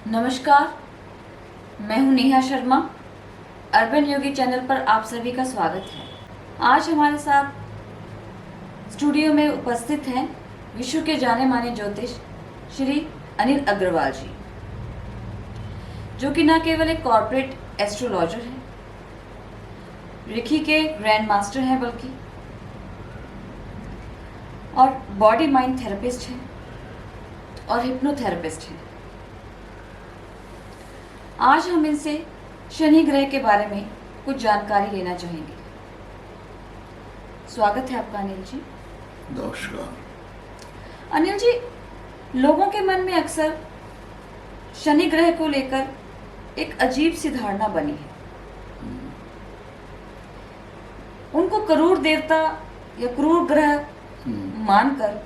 नमस्कार, मैं हूं नेहा शर्मा। अर्बन योगी चैनल पर आप सभी का स्वागत है। आज हमारे साथ स्टूडियो में उपस्थित हैं विश्व के जाने माने ज्योतिष श्री अनिल अग्रवाल जी, जो कि न केवल एक कॉर्पोरेट एस्ट्रोलॉजर हैं, रेकी के ग्रैंड मास्टर हैं, बल्कि और बॉडी माइंड थेरेपिस्ट हैं और हिप्नोथेरेपिस्ट हैं। आज हम इनसे शनि ग्रह के बारे में कुछ जानकारी लेना चाहेंगे। स्वागत है आपका अनिल जी। नमस्कार। अनिल जी, लोगों के मन में अक्सर शनि ग्रह को लेकर एक अजीब सी धारणा बनी है। उनको क्रूर देवता या क्रूर ग्रह मानकर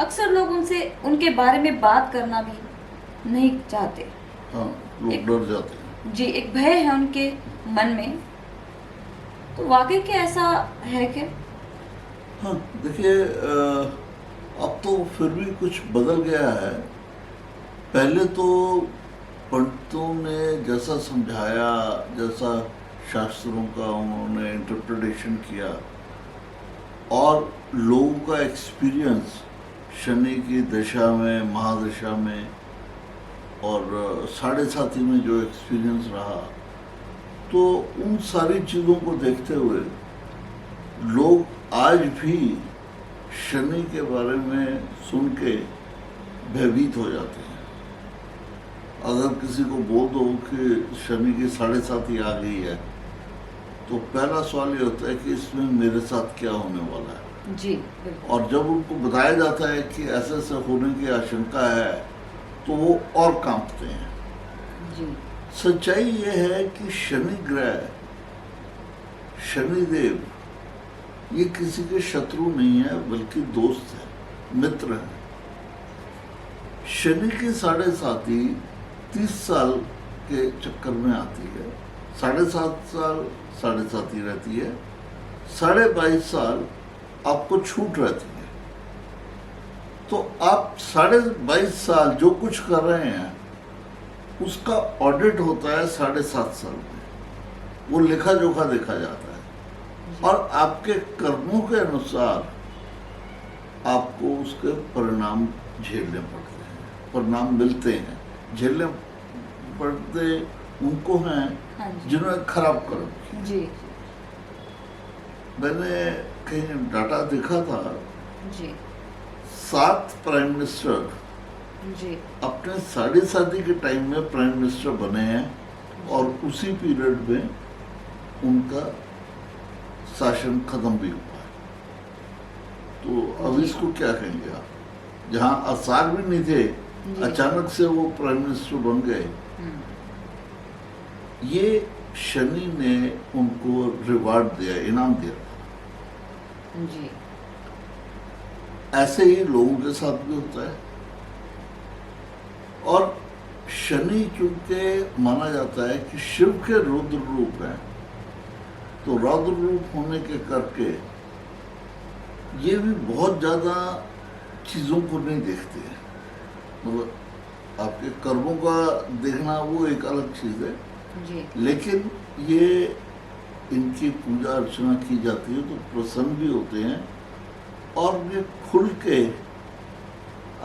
अक्सर लोग उनसे उनके बारे में बात करना भी नहीं चाहते। हाँ, लोग डर जाते हैं। जी, एक भय है उनके मन में। तो वाकई क्या ऐसा है क्या? हाँ, देखिए, अब तो फिर भी कुछ बदल गया है। पहले तो पंडितों ने जैसा समझाया, जैसा शास्त्रों का उन्होंने इंटरप्रिटेशन किया और लोगों का एक्सपीरियंस शनि की दशा में, महादशा में और साढ़े साथी में जो एक्सपीरियंस रहा, तो उन सारी चीज़ों को देखते हुए लोग आज भी शनि के बारे में सुन के भयभीत हो जाते हैं। अगर किसी को बोल दो कि शनि की साढ़े साथी आ गई है, तो पहला सवाल ये होता है कि इसमें मेरे साथ क्या होने वाला है। जी, और जब उनको बताया जाता है कि ऐसे ऐसे होने की आशंका है, तो वो और कांपते हैं। जी, सच्चाई ये है कि शनि ग्रह, शनिदेव, ये किसी के शत्रु नहीं है, बल्कि दोस्त है, मित्र है। शनि की साढ़े साथी 30 साल के चक्कर में आती है। 7.5 साल साढ़े साथी रहती है, 22.5 साल आपको छूट रहती है। तो आप 22.5 साल जो कुछ कर रहे हैं उसका ऑडिट होता है 7.5 साल में। वो लेखा जोखा देखा जाता है और आपके कर्मों के अनुसार आपको उसके परिणाम झेलने पड़ते हैं, परिणाम मिलते हैं। झेलने पड़ते उनको हैं जिन्होंने खराब कर्म किया। जी, मैंने कहीं डाटा देखा था, जी, 7 प्राइम मिनिस्टर जी, अपने साढ़े साथी के टाइम में प्राइम मिनिस्टर बने हैं और उसी पीरियड में उनका शासन खत्म भी हुआ है। तो अब इसको क्या कहेंगे आप? जहां आसार भी नहीं थे, अचानक से वो प्राइम मिनिस्टर बन गए। ये शनि ने उनको रिवार्ड दिया, इनाम दिया। जी, ऐसे ही लोगों के साथ भी होता है। और शनि चूंकि माना जाता है कि शिव के रुद्र रूप है, तो रुद्र रूप होने के करके ये भी बहुत ज्यादा चीजों को नहीं देखते हैं। मतलब आपके कर्मों का देखना वो एक अलग चीज है, जी, लेकिन ये इनकी पूजा अर्चना की जाती है तो प्रसन्न भी होते हैं और ये खुल के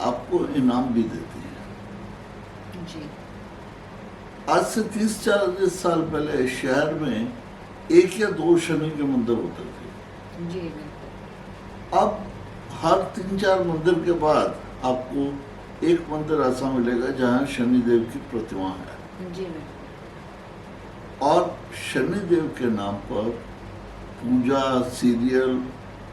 आपको इनाम भी देते हैं। जी, आज से 30-40 साल पहले शहर में 1 या 2 शनि के मंदिर होते थे। जी, बिल्कुल। अब हर 3-4 मंदिर के बाद आपको एक मंदिर ऐसा मिलेगा जहाँ शनिदेव की प्रतिमा है। जी, बिल्कुल। और शनिदेव के नाम पर पूजा, सीरियल,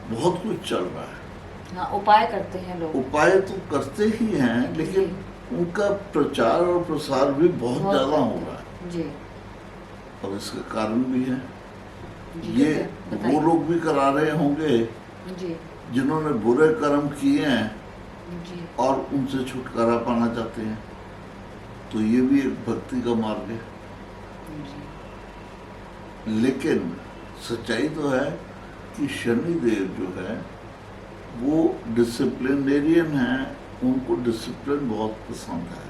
बहुत कुछ चल रहा है। हाँ, उपाय करते हैं लोग। उपाय तो करते ही हैं, लेकिन उनका प्रचार और प्रसार भी बहुत ज्यादा हो रहा है। जी, और इसके कारण भी है। जी, ये बताइए। वो लोग भी करा रहे होंगे जी, जिन्होंने बुरे कर्म किए हैं जी, और उनसे छुटकारा पाना चाहते हैं। तो ये भी एक भक्ति का मार्ग है। जी, लेकिन सच्चाई तो है कि शनिदेव जो है वो डिसिप्लिनेरियन है, उनको डिसिप्लिन बहुत पसंद है।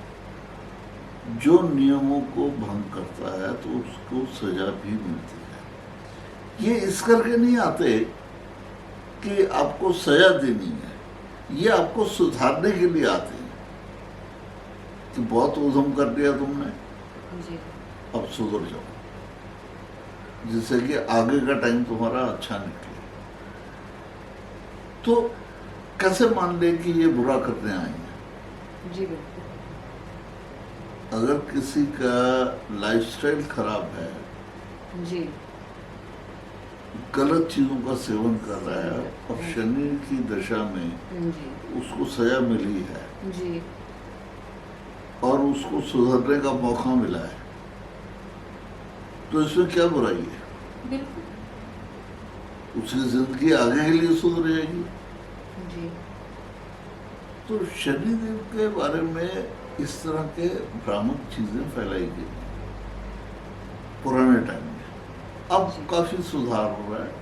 जो नियमों को भंग करता है तो उसको सजा भी मिलती है। ये इस करके नहीं आते कि आपको सजा देनी है, ये आपको सुधारने के लिए आते हैं कि बहुत उधम कर दिया तुमने, जी अब सुधर जाओ, जिससे कि आगे का टाइम तुम्हारा अच्छा निकले। तो कैसे मान ले कि ये बुरा करने आए हैं? जी बिल्कुल। अगर किसी का लाइफस्टाइल खराब है, जी गलत चीजों का सेवन कर रहा है और शनि की दशा में जी उसको सजा मिली है जी और उसको सुधरने का मौका मिला है, तो इसमें क्या बुराई है? बिल्कुल। उसकी जिंदगी आगे के लिए सुधर जाएगी। जी तो शनिदेव के बारे में इस तरह के भ्रामक चीजें फैलाई गई पुराने टाइम में। अब जी। काफी सुधार हो रहा है।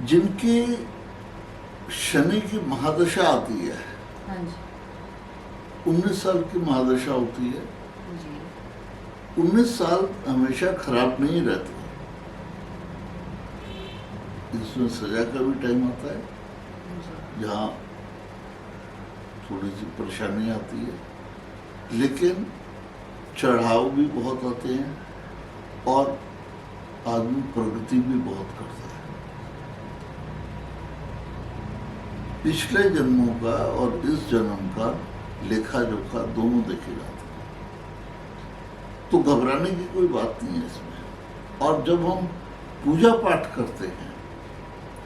जिनकी शनि की महादशा आती है, हाँ जी 19 साल की महादशा होती है। जी 19 साल हमेशा खराब नहीं रहते, इसमें सजा का भी टाइम आता है जी जहाँ थोड़ी सी परेशानी आती है, लेकिन चढ़ाव भी बहुत आते हैं और आदमी प्रगति भी बहुत करता है। पिछले जन्मों का और इस जन्म का लेखा जोखा दोनों देखे जाते हैं, तो घबराने की कोई बात नहीं है इसमें। और जब हम पूजा पाठ करते हैं,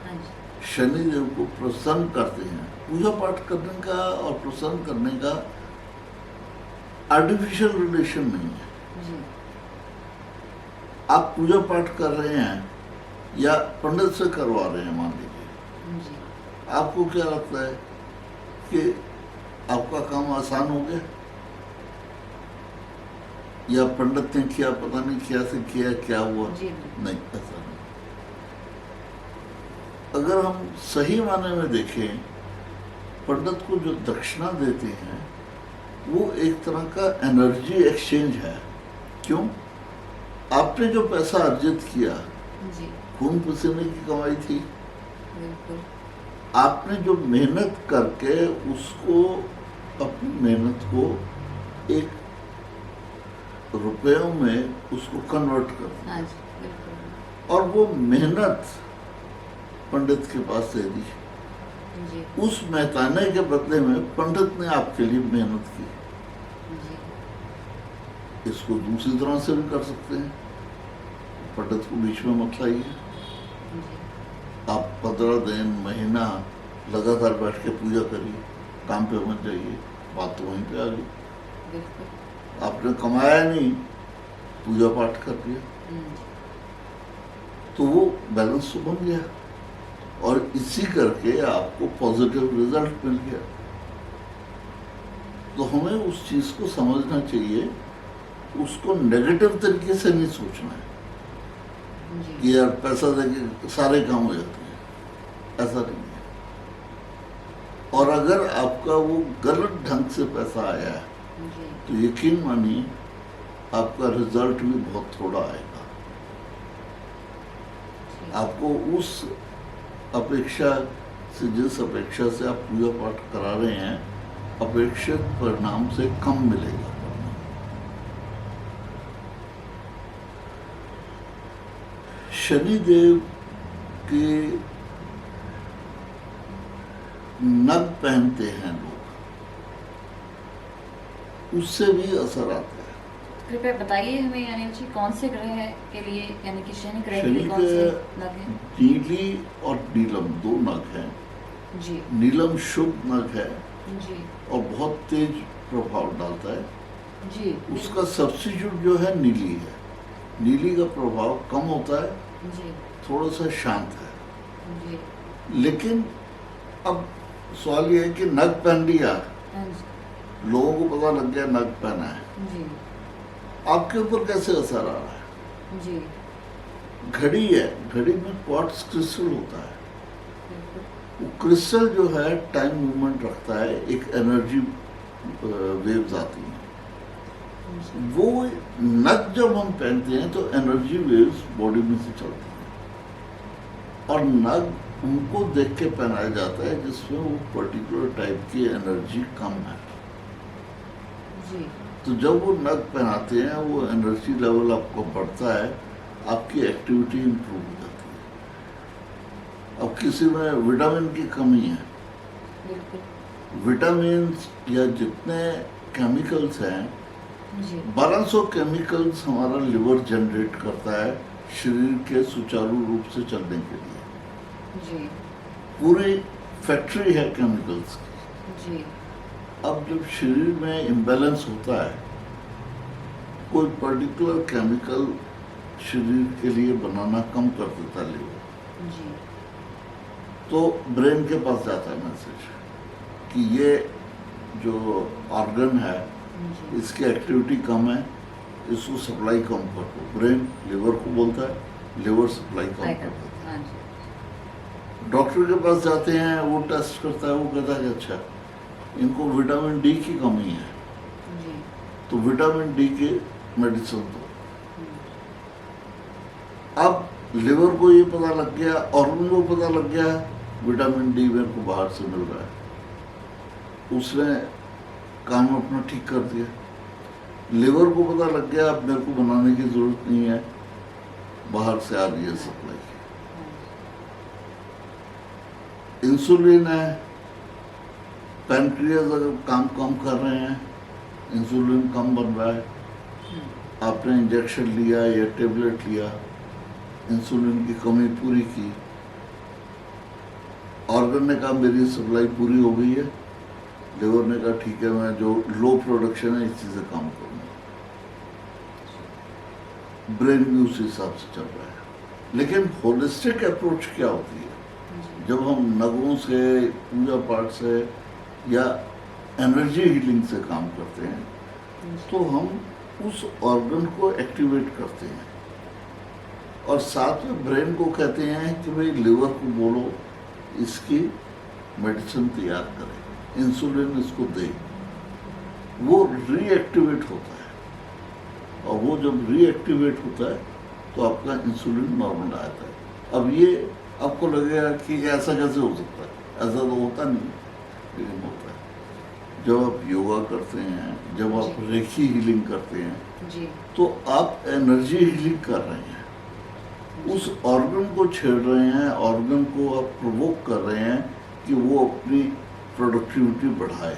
हाँ जी शनिदेव को प्रसन्न करते हैं, पूजा पाठ करने का और प्रसन्न करने का आर्टिफिशियल रिलेशन नहीं है। जी आप पूजा पाठ कर रहे हैं या पंडित से करवा रहे हैं, मान लीजिए, जी आपको क्या लगता है कि आपका काम आसान हो गया या पंडित ने किया, पता नहीं क्या से किया, क्या हुआ? जी नहीं, ऐसा नहीं। अगर हम सही माने में देखें, पंडित को जो दक्षिणा देते हैं वो एक तरह का एनर्जी एक्सचेंज है। क्यों? आपने जो पैसा अर्जित किया, जी खून पसीने की कमाई थी, बिल्कुल। आपने जो मेहनत करके उसको, अपनी मेहनत को एक रुपयों में उसको कन्वर्ट कर दिया हाँ जी बिल्कुल। और वो मेहनत पंडित के पास दे दी। जी उस मेहताने के बदले में पंडित ने आपके लिए मेहनत की। जी इसको दूसरी तरह से भी कर सकते हैं, पंडित को बीच में मत लाइए। जी आप 15 दिन, महीना लगातार बैठ के पूजा करिए, काम पे मत जाइए, बात तो वहीं पे आ गई। बिल्कुल। आपने कमाया नहीं, पूजा पाठ कर दिया, तो वो बैलेंस तो बन गया और इसी करके आपको पॉजिटिव रिजल्ट मिल गया। तो हमें उस चीज को समझना चाहिए, उसको नेगेटिव तरीके से नहीं सोचना है जी कि यार पैसा देके सारे काम हो जाते हैं, ऐसा नहीं है। और अगर आपका वो गलत ढंग से पैसा आया है जी तो यकीन मानिए आपका रिजल्ट भी बहुत थोड़ा आएगा। जी आपको उस अपेक्षा से, जिस अपेक्षा से आप पूजा पाठ करा रहे हैं, अपेक्षित परिणाम से कम मिलेगा। शनिदेव के नग पहनते हैं लोग, उससे भी असर आता है। कृपया बताइए हमें अनिल जी, कौन से ग्रह के लिए, यानी कि शनि ग्रह के शनि लिए कौन से के नग हैं? नीली और नीलम दो नग हैं। जी नीलम शुभ नग है जी और बहुत तेज प्रभाव डालता है। जी उसका सब्स्टिट्यूट जो है नीली है। नीली का प्रभाव कम होता है, जी थोड़ा सा शांत है। जी लेकिन अब सवाल यह है कि नग पहन लिया, हाँ जी लोगों को पता लग गया नग पहना है, जी आपके ऊपर कैसे असर आ रहा है? जी घड़ी है, घड़ी में क्वार्ट्ज क्रिस्टल होता है। बिल्कुल। वो क्रिस्टल जो है टाइम मूवमेंट रखता है, एक एनर्जी वेव्स आती हैं। वो नग जब हम पहनते हैं तो एनर्जी वेव्स बॉडी में से चलती हैं और नग उनको देख के पहनाया जाता है जिसमें वो पर्टिकुलर टाइप की एनर्जी कम है। जी। तो जब वो नग पहनाते हैं वो एनर्जी लेवल आपको बढ़ता है, आपकी एक्टिविटी इंप्रूव हो जाती है। अब किसी में विटामिन की कमी है, बिल्कुल। विटामिन या जितने केमिकल्स हैं, जी। 1200 केमिकल्स हमारा लिवर जनरेट करता है शरीर के सुचारू रूप से चलने के लिए। जी। पूरी फैक्ट्री है केमिकल्स की। जी। अब जब शरीर में इम्बैलेंस होता है, कोई पर्टिकुलर केमिकल शरीर के लिए बनाना कम कर देता है लिवर, जी। तो ब्रेन के पास जाता है मैसेज कि ये जो ऑर्गन है जी। इसकी एक्टिविटी कम है, इसको सप्लाई कम कर दो। ब्रेन लिवर को बोलता है, लिवर सप्लाई कम कर देता है। हाँ जी। डॉक्टर के पास जाते हैं, वो टेस्ट करता है, वो कहता है कि अच्छा इनको विटामिन डी की कमी है, जी। तो विटामिन डी की मेडिसिन दो। अब लिवर को ये पता लग गया, ऑर्गन को पता लग गया विटामिन डी मेरे को बाहर से मिल रहा है, उसने काम अपना ठीक कर दिया। लिवर को पता लग गया अब मेरे को बनाने की जरूरत नहीं है, बाहर से आ रही है सप्लाई। इंसुलिन है, पैनक्रियाज अगर काम कम कर रहे हैं, इंसुलिन कम बन रहा है, आपने इंजेक्शन लिया या टेबलेट लिया, इंसुलिन की कमी पूरी की, ऑर्गन ने कहा मेरी सप्लाई पूरी हो गई है, लिवर ने कहा ठीक है मैं जो लो प्रोडक्शन है इसी से काम करूँगा। ब्रेन भी उसी हिसाब से चल रहा है। लेकिन होलिस्टिक अप्रोच क्या होती है? जब हम नगों से, पूजा पाठ से या एनर्जी हीलिंग से काम करते हैं, तो हम उस ऑर्गन को एक्टिवेट करते हैं और साथ में ब्रेन को कहते हैं कि भाई लिवर को बोलो इसकी मेडिसिन तैयार करे, इंसुलिन इसको दे। वो रीएक्टिवेट होता है और वो जब रीएक्टिवेट होता है तो आपका इंसुलिन नॉर्मल आता है। अब ये आपको लगेगा कि ऐसा कैसे हो सकता है, ऐसा तो होता नहीं, लेकिन होता है। जब आप योगा करते हैं, जब आप रेखी हीलिंग करते हैं, जी। तो आप एनर्जी हीलिंग कर रहे हैं, उस ऑर्गन को छेड़ रहे हैं, ऑर्गन को आप प्रोवोक कर रहे हैं कि वो अपनी प्रोडक्टिविटी बढ़ाए,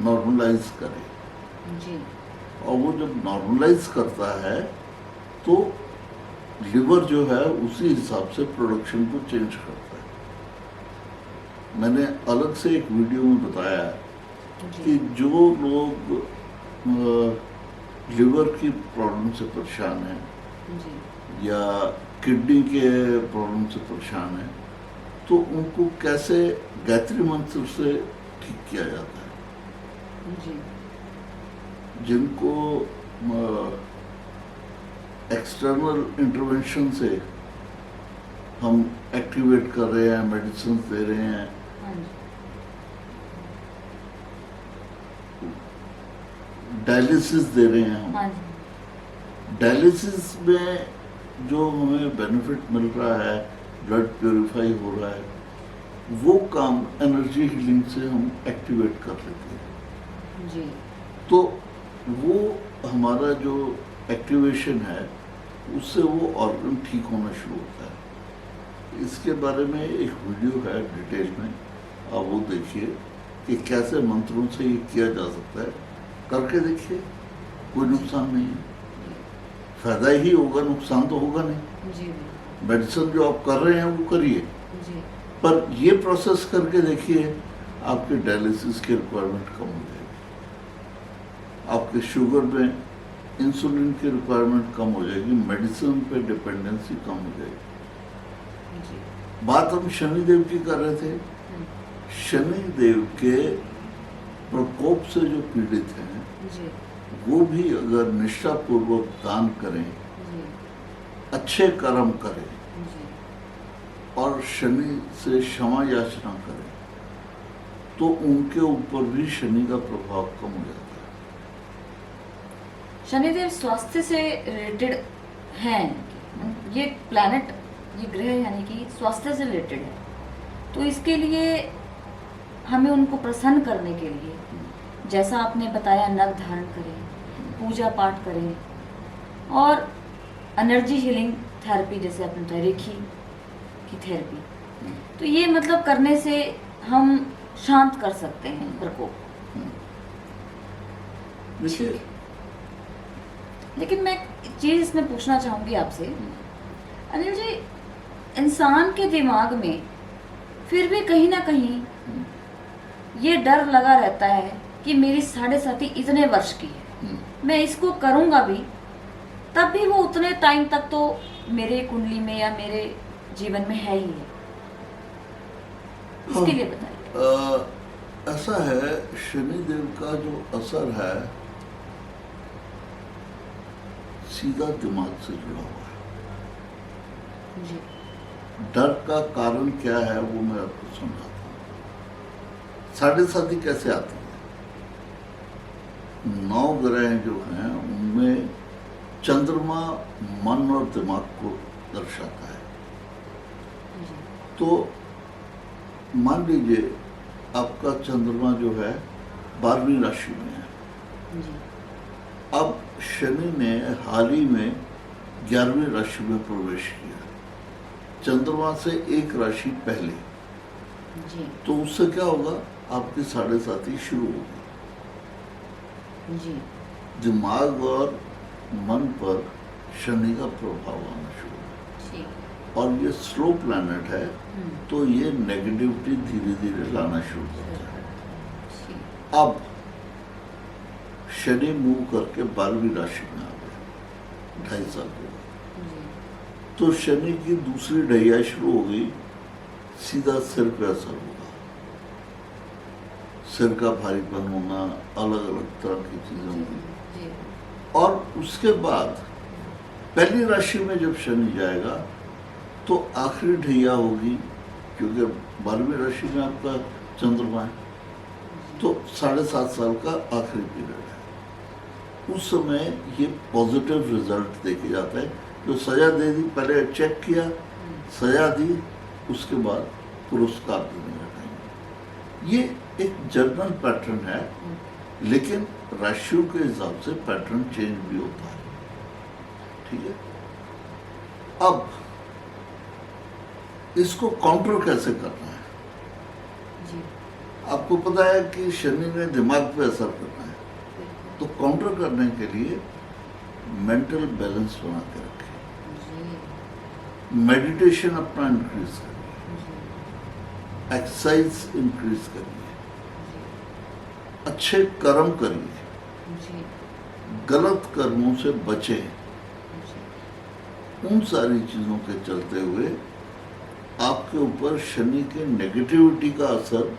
नॉर्मलाइज करे। जी। और वो जब नॉर्मलाइज करता है तो लिवर जो है उसी हिसाब से प्रोडक्शन को चेंज करता है। मैंने अलग से एक वीडियो में बताया कि जो लोग लिवर की प्रॉब्लम से परेशान हैं जी। या किडनी के प्रॉब्लम से परेशान हैं, तो उनको कैसे गायत्री मंत्र से ठीक किया जाता है। जी। जिनको एक्सटर्नल इंटरवेंशन से हम एक्टिवेट कर रहे हैं, मेडिसिन दे रहे हैं, हाँ जी। डायलिसिस दे रहे हैं हम। हाँ जी। डायलिसिस में जो हमें बेनिफिट मिल रहा है, ब्लड प्योरीफाई हो रहा है, वो काम एनर्जी हीलिंग से हम एक्टिवेट कर लेते हैं। जी। तो वो हमारा जो एक्टिवेशन है उससे वो ऑर्गन ठीक होना शुरू होता है। इसके बारे में एक वीडियो है डिटेल में, आप वो देखिए कि कैसे मंत्रों से ये किया जा सकता है। करके देखिए, कोई नुकसान नहीं है, फायदा ही होगा, नुकसान तो होगा नहीं। जी। मेडिसिन जो आप कर रहे हैं वो करिए, जी। पर ये प्रोसेस करके देखिए, आपके डायलिसिस की रिक्वायरमेंट कम हो जाएगी, आपके शुगर में इंसुलिन की रिक्वायरमेंट कम हो जाएगी, मेडिसिन पे डिपेंडेंसी कम हो जाएगी। जी। बात हम शनिदेव की कर रहे थे। शनिदेव के प्रकोप से जो पीड़ित हैं, जी। वो भी अगर निष्ठापूर्वक दान करें, जी। अच्छे कर्म करें जी। और शनि से क्षमा याचना करें, तो उनके ऊपर भी शनि का प्रभाव कम हो जाता है। शनिदेव स्वास्थ्य से रिलेटेड हैं, ये प्लैनेट, ये ग्रह यानी कि स्वास्थ्य से रिलेटेड है, तो इसके लिए हमें उनको प्रसन्न करने के लिए जैसा आपने बताया नग धारण करें, पूजा पाठ करें और एनर्जी हीलिंग थेरेपी जैसे आपने बताया रेखी की थेरेपी, तो ये मतलब करने से हम शांत कर सकते हैं प्रकोप। देखिए, लेकिन मैं एक चीज इसमें पूछना चाहूंगी आपसे अनिल जी, इंसान के दिमाग में फिर भी कहीं ना कहीं ये डर लगा रहता है कि मेरी 7.5 इतने वर्ष की है, मैं इसको करूंगा भी तब भी वो उतने टाइम तक तो मेरे कुंडली में या मेरे जीवन में है ही है, इसके लिए बताइए। ऐसा है, शनिदेव का जो असर है सीधा दिमाग से जुड़ा हुआ है। जी डर का कारण क्या है वो मैं आपको समझाता हूँ। 7.5 कैसे आती है? 9 ग्रह जो हैं उनमें चंद्रमा मन और दिमाग को दर्शाता है। जी तो मान लीजिए आपका चंद्रमा जो है 12वीं राशि में है। जी अब शनि ने हाल ही में 11वीं राशि में प्रवेश किया, चंद्रमा से एक राशि पहले। जी तो उससे क्या होगा, आपकी 7.5 शुरू होगी। जी दिमाग और मन पर शनि का प्रभाव आना शुरू होगा, ठीक। और ये स्लो प्लैनेट है तो ये नेगेटिविटी धीरे धीरे लाना शुरू करता है। ठीक। अब शनि मूव करके 12वीं राशि में आ गया 2.5 साल के बाद। जी तो शनि की दूसरी ढैया शुरू हो गई, सीधा सिर पे असर होगा। सिर का भारीपन होना, अलग अलग तरह की चीजें होंगी। जी और उसके बाद पहली राशि में जब शनि जाएगा तो आखिरी ढैया होगी, क्योंकि 12वीं राशि में आपका चंद्रमा है, तो 7.5 साल का आखिरी पीरियड है। उस समय ये पॉजिटिव रिजल्ट देखे जाता है। जो सजा दे दी, पहले चेक किया, सजा दी, उसके बाद पुरस्कार देने लगाएंगे। ये एक जनरल पैटर्न है, लेकिन राशियों के हिसाब से पैटर्न चेंज भी होता है। ठीक है, अब इसको काउंटर कैसे करना है? जी आपको पता है कि शनि ने दिमाग पे असर करना है, तो काउंटर करने के लिए मेंटल बैलेंस बना के रखें, जी मेडिटेशन अपना इंक्रीज करिए, जी एक्सरसाइज इंक्रीज करिए, अच्छे कर्म करिए, जी गलत कर्मों से बचें। जी उन सारी चीजों के चलते हुए आपके ऊपर शनि के नेगेटिविटी का असर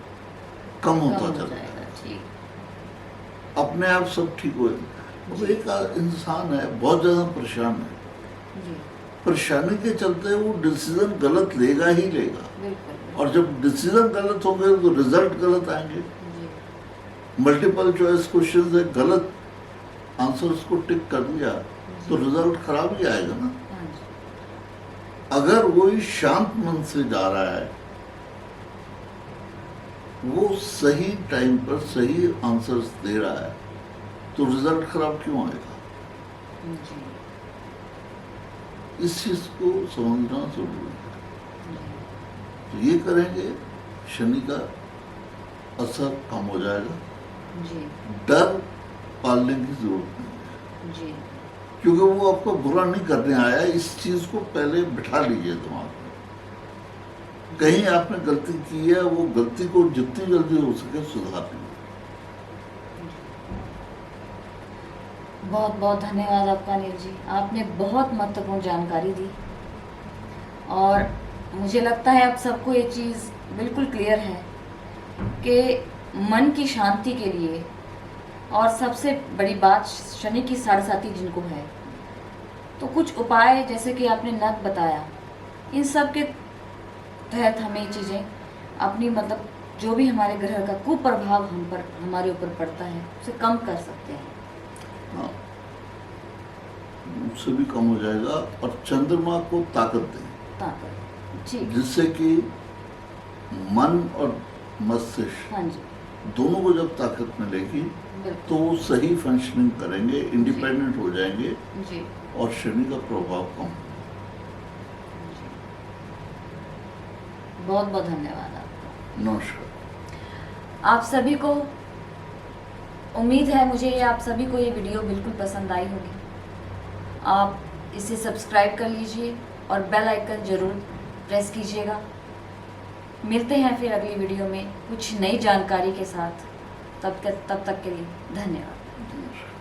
कम होता कम हो चला जाएगा। है, ठीक। अपने आप सब ठीक हो जाएगा। अब एक इंसान है बहुत ज्यादा परेशान है, जी परेशानी के चलते वो डिसीजन गलत लेगा ही लेगा, बिल्कुल। और जब डिसीजन गलत होंगे तो रिजल्ट गलत आएंगे। जी मल्टीपल चॉइस क्वेश्चन से गलत आंसर्स को टिक कर दिया तो रिजल्ट खराब ही आएगा ना। हाँ जी अगर वही शांत मन से जा रहा है, वो सही टाइम पर सही आंसर्स दे रहा है, तो रिजल्ट खराब क्यों आएगा? जी इस चीज को समझना जरूरी है। जी तो ये करेंगे, शनि का असर कम हो जाएगा। जी डर पालने की जरूरत नहीं है, जी क्योंकि वो आपको बुरा नहीं करने आया है। इस चीज को पहले बिठा लीजिए दिमाग में। कहीं आपने गलती की है, वो गलती को जितनी जल्दी हो सके सुधार लीजिए। बहुत बहुत धन्यवाद आपका अनिल जी, आपने बहुत महत्वपूर्ण जानकारी दी और मुझे लगता है अब सबको ये चीज़ बिल्कुल क्लियर है कि मन की शांति के लिए, और सबसे बड़ी बात शनि की 7.5 जिनको है, तो कुछ उपाय जैसे कि आपने नग बताया, इन सब के तहत हमें ये चीज़ें अपनी मतलब जो भी हमारे ग्रह का कुप्रभाव हम पर हमारे ऊपर पड़ता है उसे कम कर सकते हैं। हाँ, उससे भी कम हो जाएगा। और चंद्रमा को ताकत दें, ताकत जी। जिससे कि मन और मस्तिष्क हाँ जी, दोनों को जब ताकत मिलेगी बिल्कुल तो वो सही फंक्शनिंग करेंगे, इंडिपेंडेंट हो जाएंगे जी। और शनि का प्रभाव कम। बहुत बहुत धन्यवाद आपका। नमस्कार। आप सभी को उम्मीद है, मुझे ये आप सभी को ये वीडियो बिल्कुल पसंद आई होगी। आप इसे सब्सक्राइब कर लीजिए और बेल आइकन ज़रूर प्रेस कीजिएगा। मिलते हैं फिर अगली वीडियो में कुछ नई जानकारी के साथ। तब तक के लिए धन्यवाद। नमस्कार।